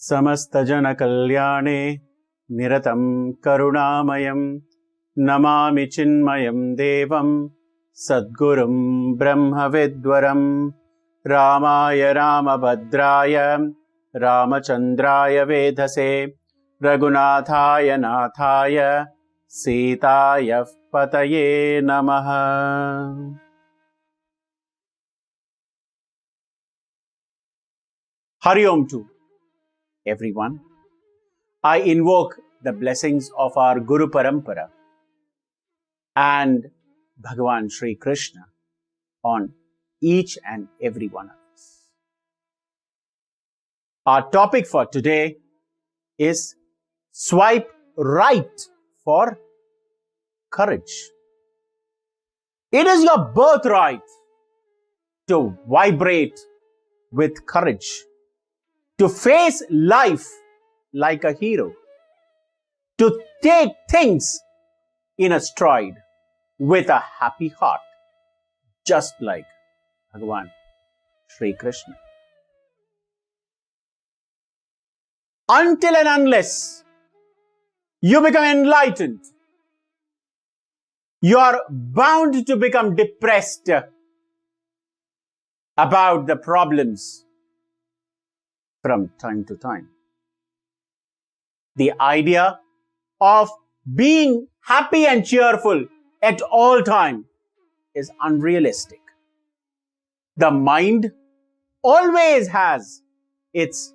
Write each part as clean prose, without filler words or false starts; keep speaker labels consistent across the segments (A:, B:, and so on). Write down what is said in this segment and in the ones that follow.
A: समस्तजन कल्याणे निरतं करुणामयं नमामि चिन्मयं देवं सद्गुरुं ब्रह्मविद्वरं रामाय रामभद्राय रामचन्द्राय वेधसे रघुनाथाय नाथाय सीताय पतये नमः। Hari Om to everyone. I invoke the blessings of our Guru Parampara and Bhagavan Shri Krishna on each and every one of us. Our topic for today is swipe right for courage. It is your birthright to vibrate with courage, to face life like a hero, to take things in a stride with a happy heart, just like Bhagavan Shri Krishna. Until and unless you become enlightened, you are bound to become depressed about the problems from time to time. The idea of being happy and cheerful at all time is unrealistic. The mind always has its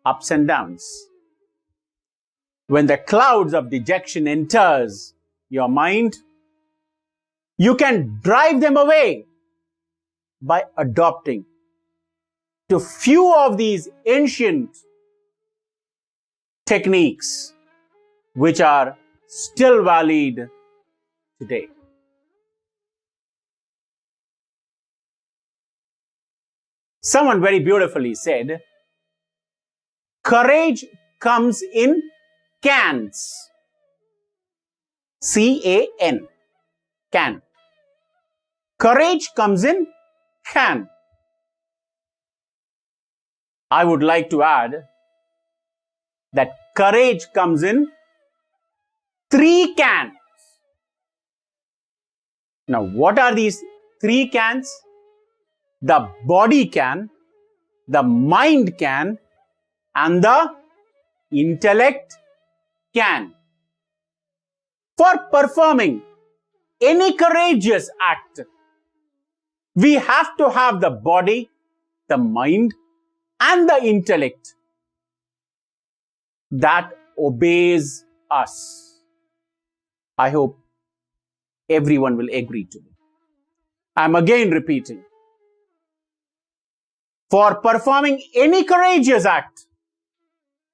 A: ups and downs. When the clouds of dejection enters your mind, you can drive them away by adopting to few of these ancient techniques which are still valid today. Someone very beautifully said, courage comes in cans. C-A-N. Can. Courage comes in can. I would like to add that courage comes in 3 cans. Now, what are these 3 cans? The body can, the mind can, and the intellect can. For performing any courageous act, we have to have the body, the mind, and the intellect that obeys us. I hope everyone will agree to me. I'm again repeating. For performing any courageous act,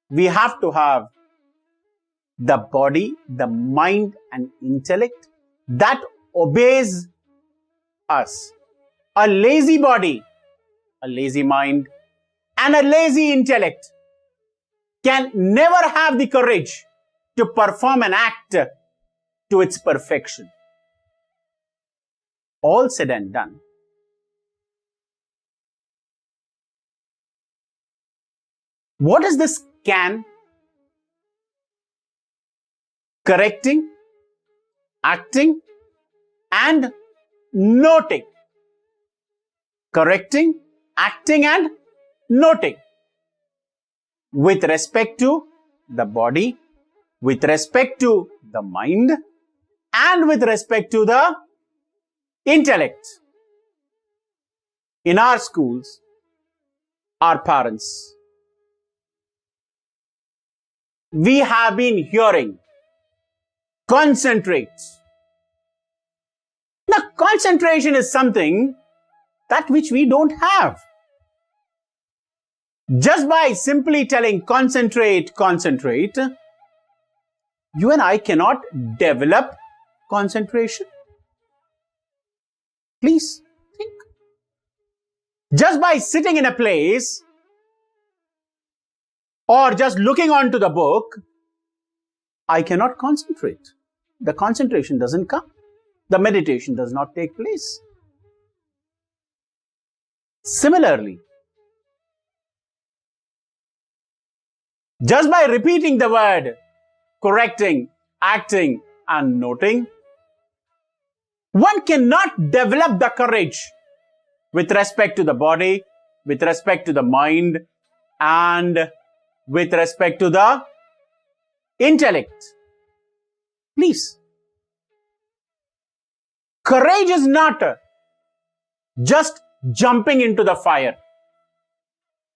A: we have to have the body, the mind, and intellect that obeys us. A lazy body, a lazy mind, and a lazy intellect can never have the courage to perform an act to its perfection. All said and done, what is this can? Correcting, acting, and noting. Correcting, acting, and noting. With respect to the body, with respect to the mind, and with respect to the intellect. In our schools, our parents, we have been hearing concentrate. Now, concentration is something that which we don't have. Just by simply telling concentrate, concentrate, you and I cannot develop concentration. Please think. Just by sitting in a place or just looking onto the book, I cannot concentrate. The concentration doesn't come. The meditation does not take place. Similarly, Just by repeating the word, correcting, acting, and noting, one cannot develop the courage with respect to the body, with respect to the mind, and with respect to the intellect. Please. Courage is not just jumping into the fire.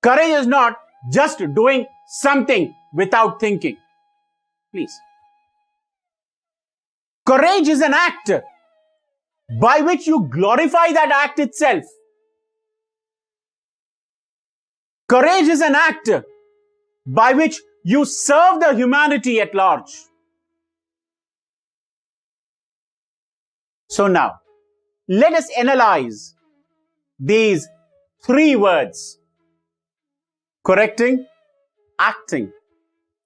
A: Courage is not just doing something without thinking. Please. Courage is an act by which you glorify that act itself. Courage is an act by which you serve the humanity at large. So now, let us analyze these three words: correcting, acting,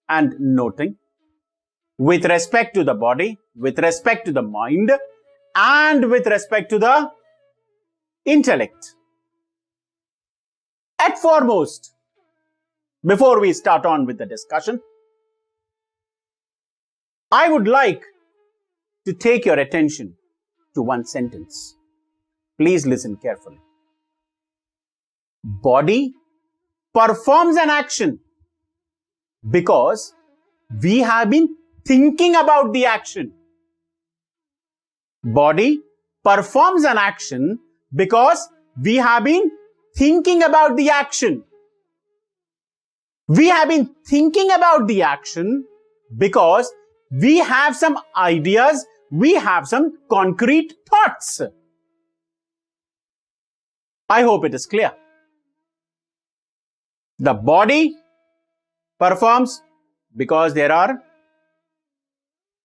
A: and noting, with respect to the body, with respect to the mind, and with respect to the intellect. At foremost, before we start on with the discussion, I would like to take your attention to one sentence. Please listen carefully. Body performs an action because we have been thinking about the action. Body performs an action because we have been thinking about the action. We have been thinking about the action because we have some ideas, we have some concrete thoughts. I hope it is clear. The body performs because there are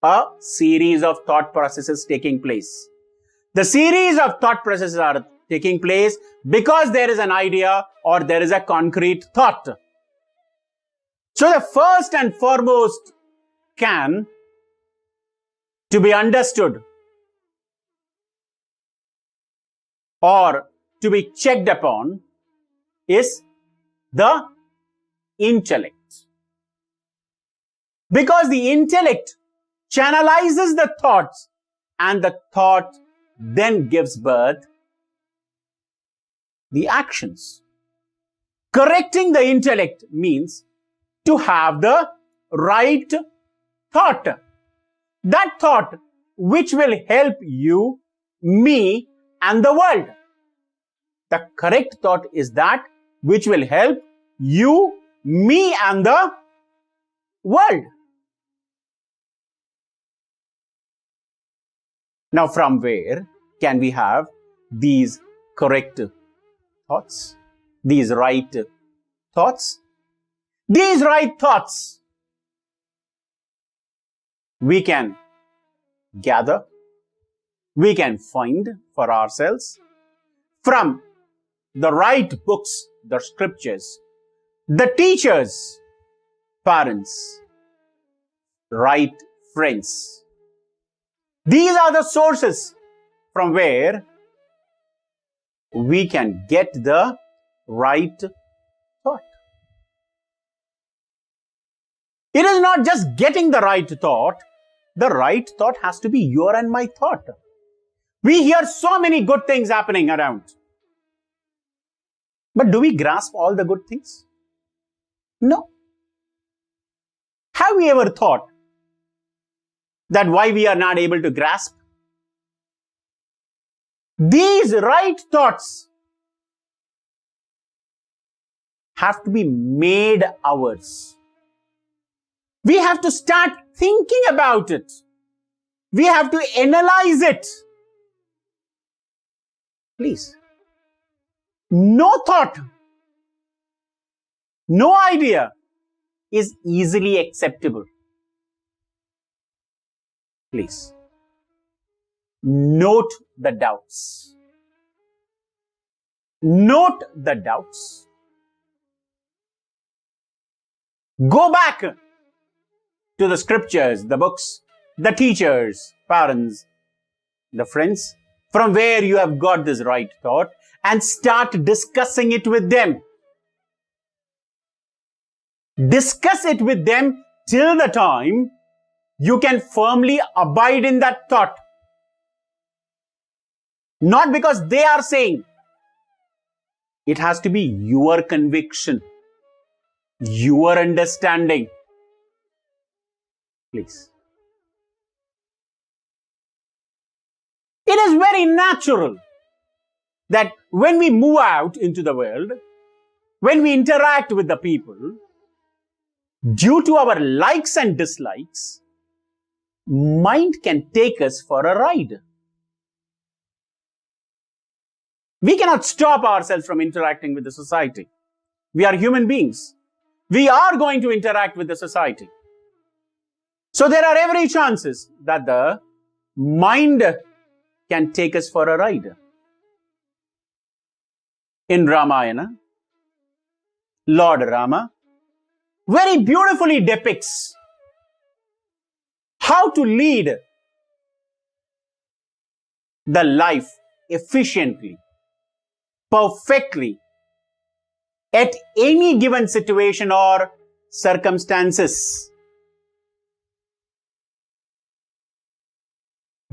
A: a series of thought processes taking place. The series of thought processes are taking place because there is an idea or there is a concrete thought. So the first and foremost can to be understood or to be checked upon is the intellect. Because the intellect channelizes the thoughts and the thought then gives birth the actions. Correcting the intellect means to have the right thought. That thought which will help you, me, and the world. The correct thought is that which will help you, me, and the world. Now, from where can we have these correct thoughts? These right thoughts? These right thoughts we can gather, we can find for ourselves from the right books, the scriptures, the teachers, parents, right friends. These are the sources from where we can get the right thought. It is not just getting the right thought has to be your and my thought. We hear so many good things happening around. But do we grasp all the good things? No. Have we ever thought that why we are not able to grasp? These right thoughts have to be made ours. We have to start thinking about it. We have to analyze it. Please. No thought, no idea is easily acceptable. Please. Note the doubts. Note the doubts. Go back to the scriptures, the books, the teachers, parents, the friends, from where you have got this right thought, and start discussing it with them. Discuss it with them till the time you can firmly abide in that thought. Not because they are saying. It has to be your conviction, your understanding. Please. It is very natural that when we move out into the world, when we interact with the people, due to our likes and dislikes, mind can take us for a ride. We cannot stop ourselves from interacting with the society. We are human beings. We are going to interact with the society. So there are every chances that the mind can take us for a ride. In Ramayana, Lord Rama very beautifully depicts how to lead the life efficiently, perfectly, at any given situation or circumstances.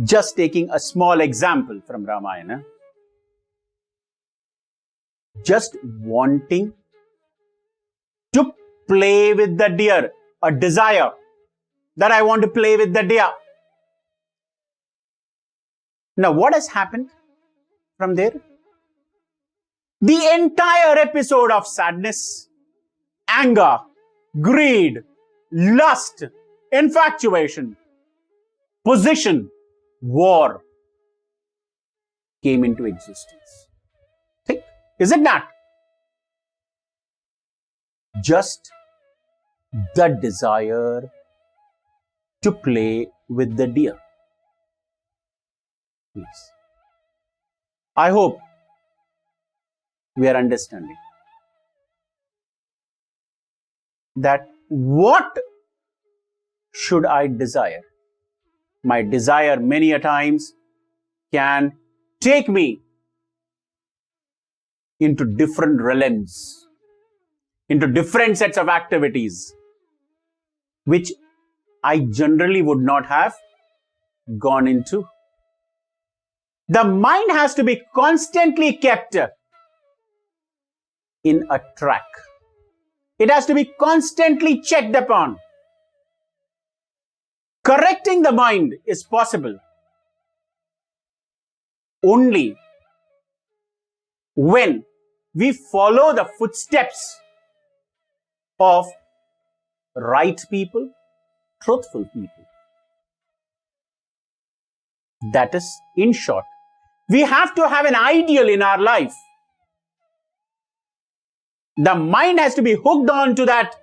A: Just taking a small example from Ramayana, just wanting to play with the deer, a desire that I want to play with the deer. Now, what has happened from there? The entire episode of sadness, anger, greed, lust, infatuation, position, war came into existence. Think, is it not? Just the desire to play with the deer. Please. I hope we are understanding that what should I desire? My desire many a times can take me into different realms, into different sets of activities, which I generally would not have gone into. The mind has to be constantly kept in a track. It has to be constantly checked upon. Correcting the mind is possible only when we follow the footsteps of right people, truthful people. That is, in short, we have to have an ideal in our life. The mind has to be hooked on to that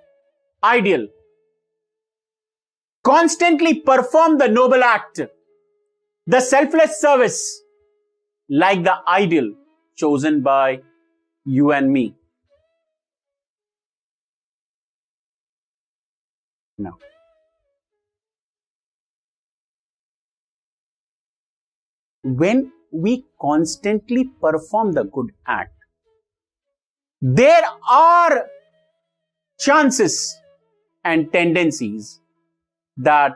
A: ideal. Constantly perform the noble act, the selfless service, like the ideal chosen by you and me. Now, when we constantly perform the good act, there are chances and tendencies that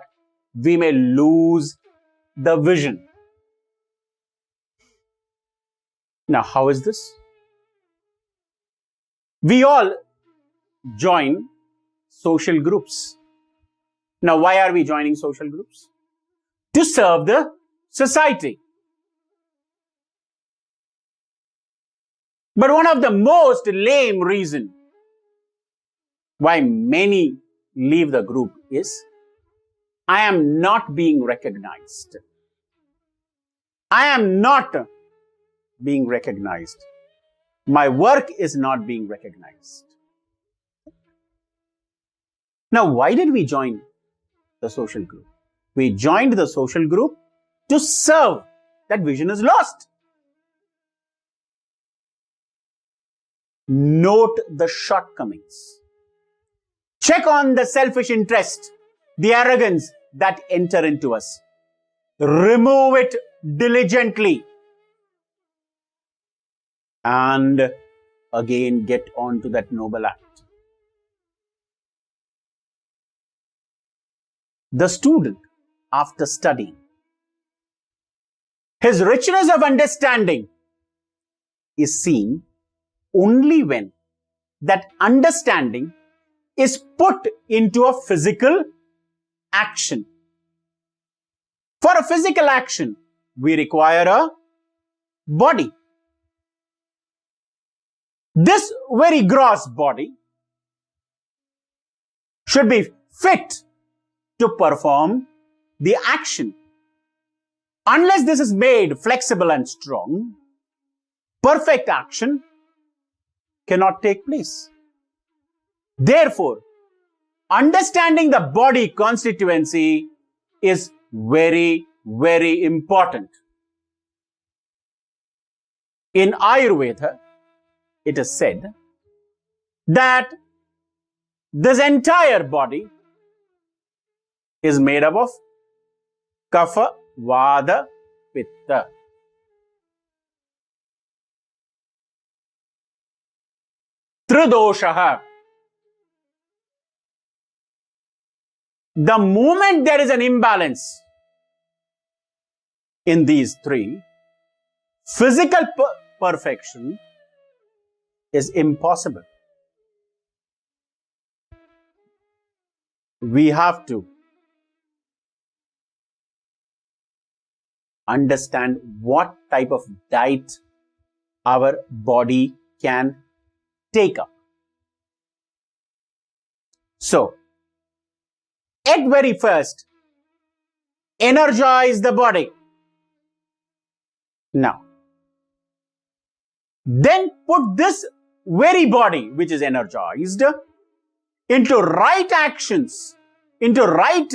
A: we may lose the vision. Now, how is this? We all join social groups. Now, why are we joining social groups? To serve the society. But one of the most lame reasons why many leave the group is, I am not being recognized. I am not being recognized. My work is not being recognized. Now, why did we join the social group? We joined the social group to serve. That vision is lost. Note the shortcomings. Check on the selfish interest, the arrogance that enter into us. Remove it diligently. And again get on to that noble act. the student, after studying, his richness of understanding is seen only when that understanding is put into a physical action. For a physical action, we require a body. This very gross body should be fit to perform the action. Unless this is made flexible and strong, perfect action cannot take place. Therefore, understanding the body constituency is very, very important. In Ayurveda, it is said that this entire body is made up of kapha, vada, pitta. Tridoshaha. The moment there is an imbalance in these three, physical perfection is impossible. We have to understand what type of diet our body can take up. So, at very first, energize the body. Now, then put this very body, which is energized, into right actions, into right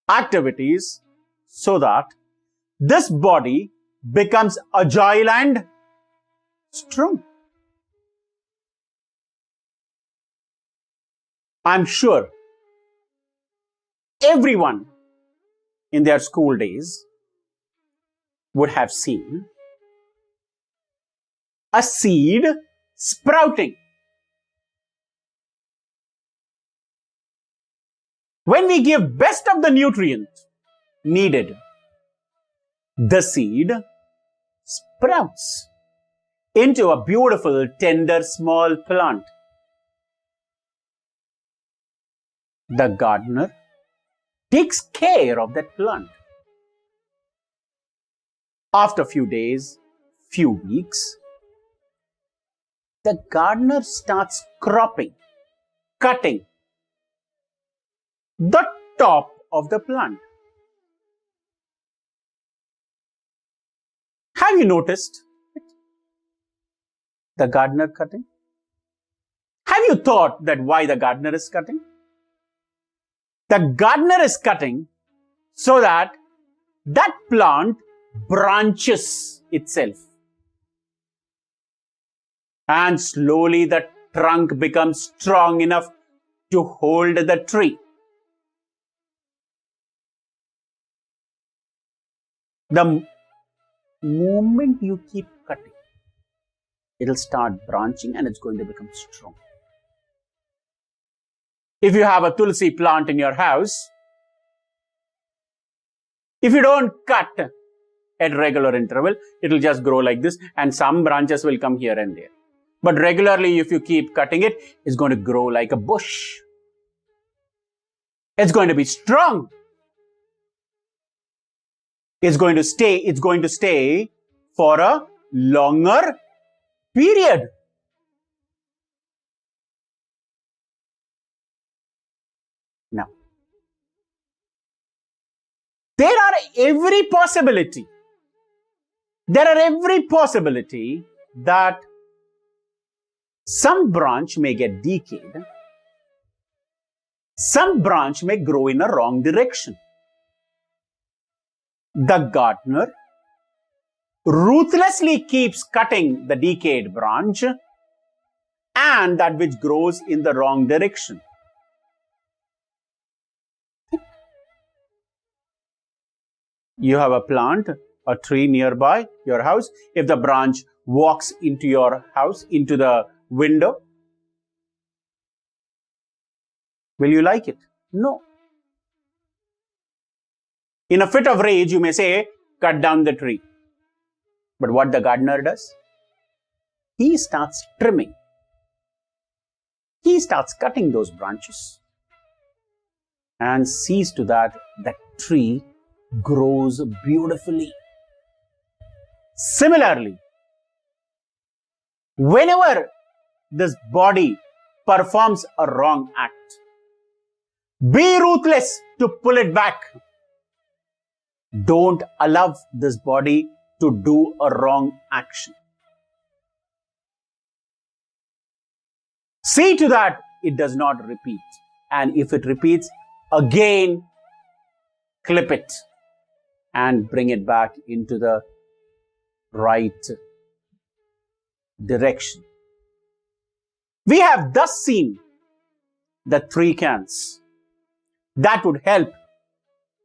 A: activities, so that this body becomes agile and strong. I'm sure everyone in their school days would have seen a seed sprouting. When we give best of the nutrient needed, the seed sprouts into a beautiful, tender, small plant. The gardener takes care of that plant. After a few days, few weeks, the gardener starts cropping, cutting the top of the plant. Have you noticed it? The gardener cutting? Have you thought that why the gardener is cutting? The gardener is cutting so that that plant branches itself. And slowly the trunk becomes strong enough to hold the tree. The moment you keep cutting, it will start branching and it's going to become strong. If you have a tulsi plant in your house, if you don't cut at regular interval, it will just grow like this and some branches will come here and there. But regularly, if you keep cutting it, it's going to grow like a bush. It's going to be strong. It's going to stay for a longer period. Now, there are every possibility that some branch may get decayed, some branch may grow in a wrong direction. The gardener ruthlessly keeps cutting the decayed branch and that which grows in the wrong direction. You have a plant, a tree nearby your house. If the branch walks into your house, into the window, will you like it? No. In a fit of rage, you may say, cut down the tree. But what the gardener does? He starts trimming. He starts cutting those branches and sees to that the tree grows beautifully. Similarly, whenever this body performs a wrong act, be ruthless to pull it back. Don't allow this body to do a wrong action. See to that it does not repeat. And if it repeats, again clip it and bring it back into the right direction. We have thus seen the three cans that would help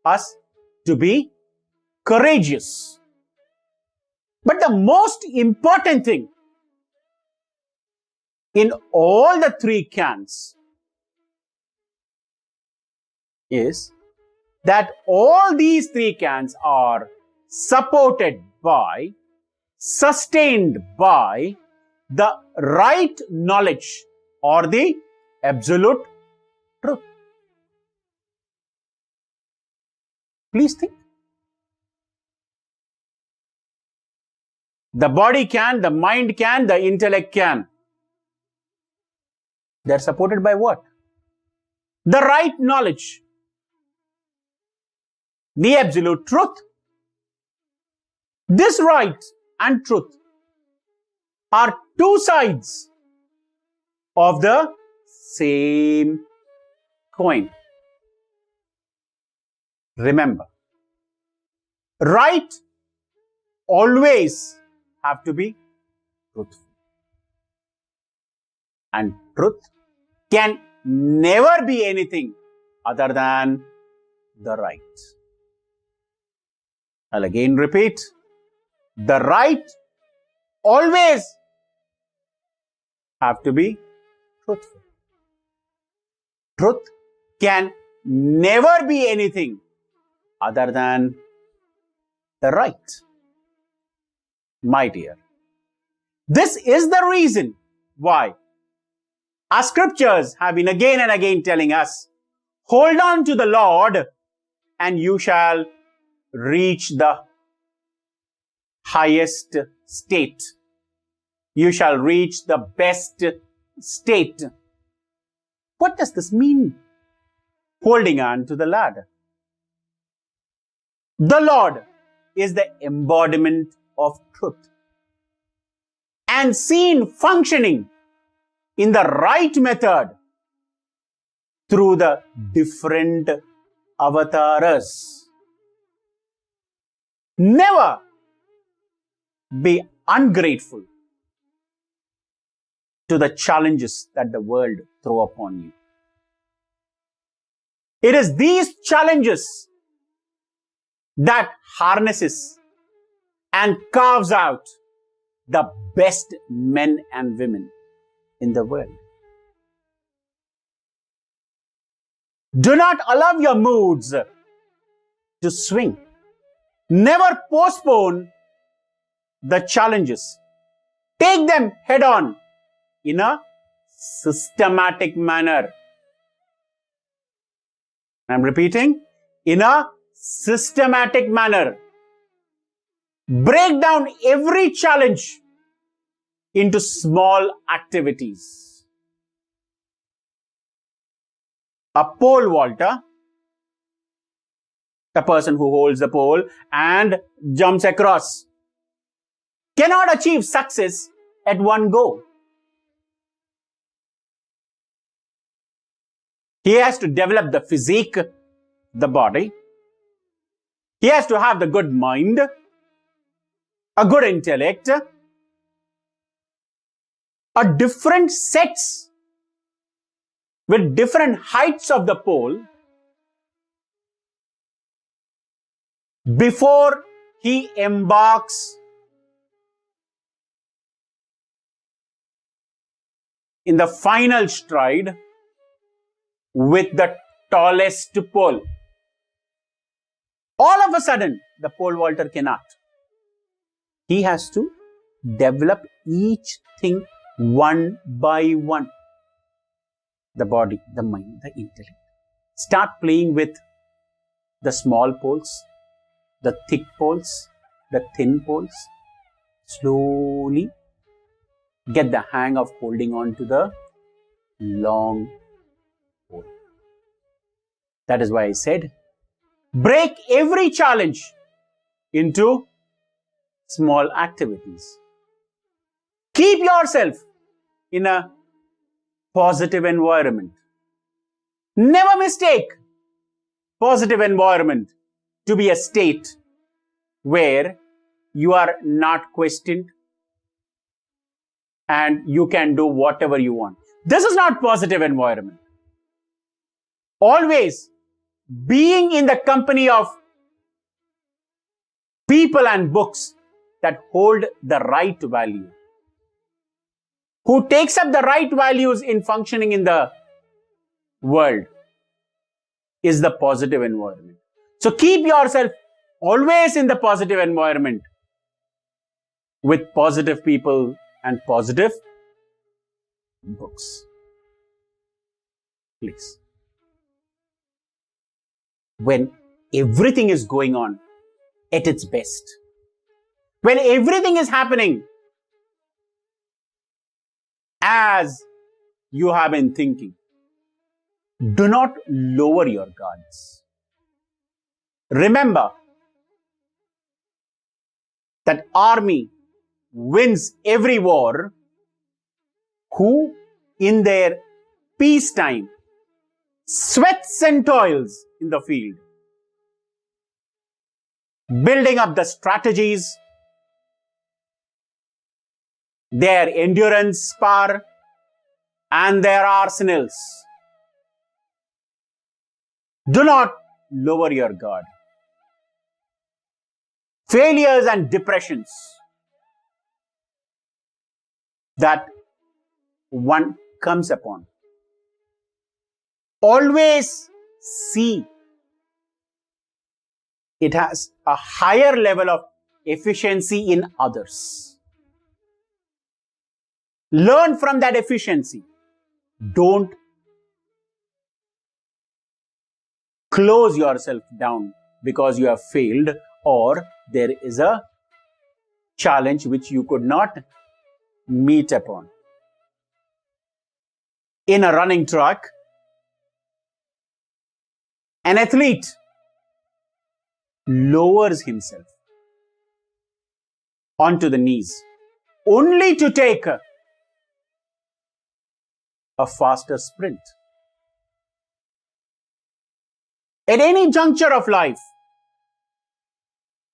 A: us to be courageous. But the most important thing in all the three cans is that all these three cans are supported by, sustained by the right knowledge or the absolute truth. Please think. The body can, the mind can, the intellect can. They are supported by what? The right knowledge. The absolute truth. This right and truth are two sides of the same coin. Remember, right always have to be truthful. And truth can never be anything other than the right. I'll again repeat, the right always have to be truthful. Truth can never be anything other than the right. My dear, this is the reason why our scriptures have been again and again telling us, hold on to the Lord and you shall reach the highest state. You shall reach the best state. What does this mean? Holding on to the Lord. The Lord is the embodiment of truth and seen functioning in the right method through the different avatars. Never be ungrateful to the challenges that the world throw upon you. It is these challenges that harnesses and carves out the best men and women in the world. Do not allow your moods to swing. Never postpone the challenges. Take them head on in a systematic manner. I'm repeating, in a systematic manner. Break down every challenge into small activities. A pole vaulter, the person who holds the pole and jumps across, cannot achieve success at one go. He has to develop the physique, the body. He has to have the good mind, a good intellect, a different sets with different heights of the pole before he embarks in the final stride with the tallest pole. All of a sudden, the pole vaulter cannot. He has to develop each thing one by one. The body, the mind, the intellect. Start playing with the small poles, the thick poles, the thin poles. Slowly get the hang of holding on to the long pole. That is why I said, break every challenge into small activities. Keep yourself in a positive environment. Never mistake positive environment to be a state where you are not questioned and you can do whatever you want. This is not positive environment. Always being in the company of people and books that hold the right value, who takes up the right values in functioning in the world, is the positive environment. So keep yourself always in the positive environment with positive people and positive books. Please. When everything is going on at its best, when everything is happening as you have been thinking, do not lower your guards. Remember that army wins every war who in their peacetime sweats and toils in the field, building up the strategies, their endurance power, and their arsenals. Do not lower your guard. Failures and depressions that one comes upon, always see it has a higher level of efficiency in others. Learn from that efficiency. Don't close yourself down because you have failed or there is a challenge which you could not meet upon. In a running track, an athlete lowers himself onto the knees only to take a faster sprint. At any juncture of life,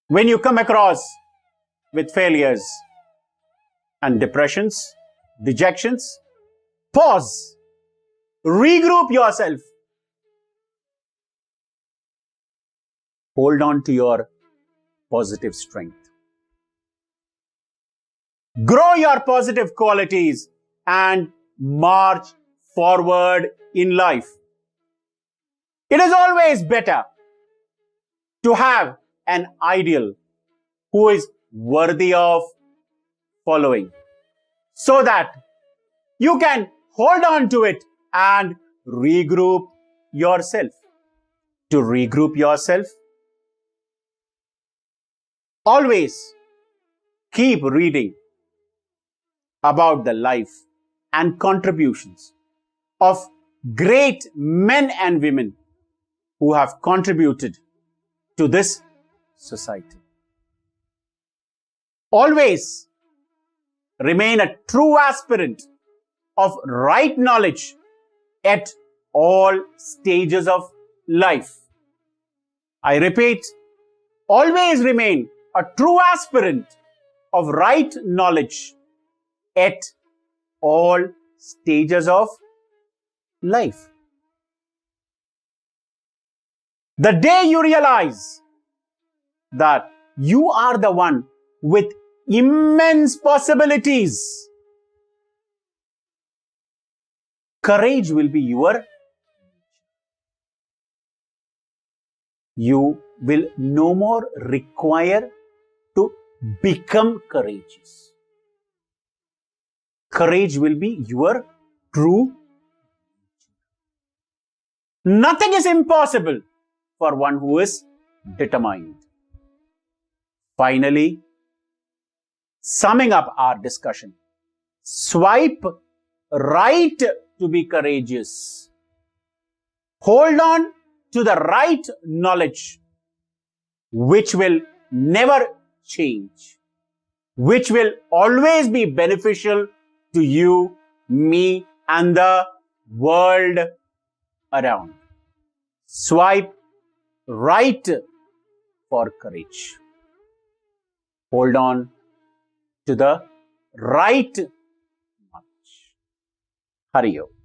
A: when you come across with failures and depressions, dejections, pause, regroup yourself, hold on to your positive strength, grow your positive qualities and march forward in life. It is always better to have an ideal who is worthy of following so that you can hold on to it and regroup yourself. To regroup yourself, always keep reading about the life and contributions of great men and women who have contributed to this society. Always remain a true aspirant of right knowledge at all stages of life. I repeat, always remain a true aspirant of right knowledge at all stages of life. The day you realize that you are the one with immense possibilities, courage will be your nature. you will no more require to become courageous. Courage will be your true. Nothing is impossible for one who is determined. Finally, summing up our discussion, swipe right to be courageous. Hold on to the right knowledge, which will never change, which will always be beneficial to you, me, and the world around. Swipe right for courage. Hold on to the right knowledge. Hari Om.